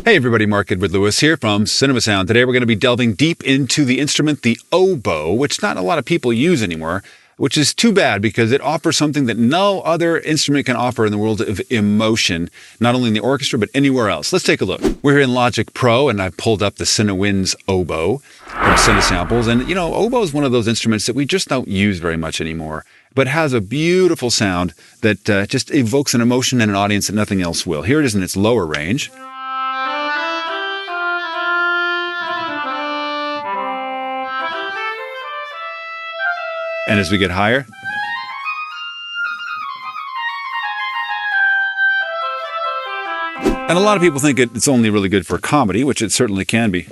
Hey everybody, Mark Edward Lewis here from Cinema Sound. Today we're going to be delving deep into the instrument, the oboe, which not a lot of people use anymore, which is too bad because it offers something that no other instrument can offer in the world of emotion, not only in the orchestra, but anywhere else. Let's take a look. We're here in Logic Pro, and I've pulled up the Woodwinds oboe from Cinesamples. And, oboe is one of those instruments that we just don't use very much anymore, but has a beautiful sound that just evokes an emotion in an audience that nothing else will. Here it is in its lower range. And as we get higher, and a lot of people think it's only really good for comedy, which it certainly can be.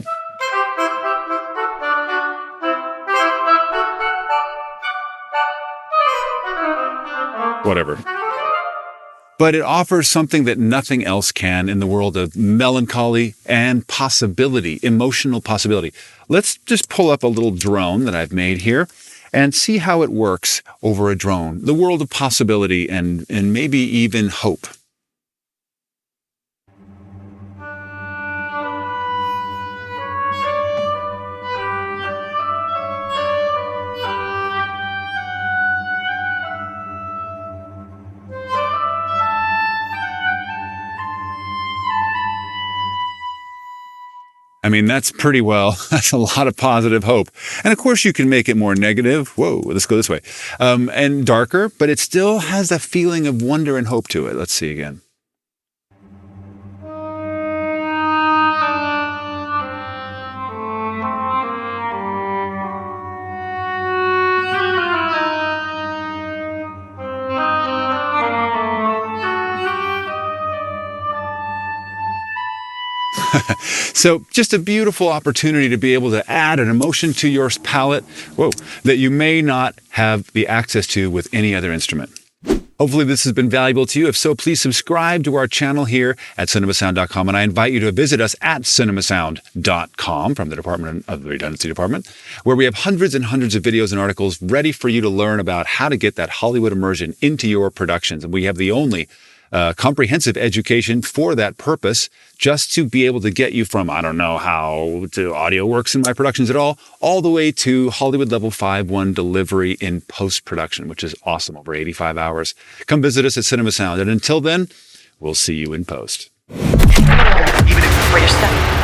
Whatever. But it offers something that nothing else can in the world of melancholy and possibility, emotional possibility. Let's just pull up a little drone that I've made here and see how it works over a drone. The world of possibility and maybe even hope. I mean, that's a lot of positive hope. And of course, you can make it more negative. Whoa, let's go this way. And darker, but it still has a feeling of wonder and hope to it. Let's see again. So just a beautiful opportunity to be able to add an emotion to your palette, that you may not have the access to with any other instrument. Hopefully this has been valuable to you. If so, please subscribe to our channel here at cinemasound.com, and I invite you to visit us at cinemasound.com from the Department of the Redundancy Department, where we have hundreds and hundreds of videos and articles ready for you to learn about how to get that Hollywood immersion into your productions. And we have the only comprehensive education for that purpose, just to be able to get you from, I don't know how to audio works in my productions at all the way to Hollywood level 5.1 delivery in post-production, which is awesome, over 85 hours. Come visit us at Cinema Sound. And until then, we'll see you in post. Even if it's for yourself.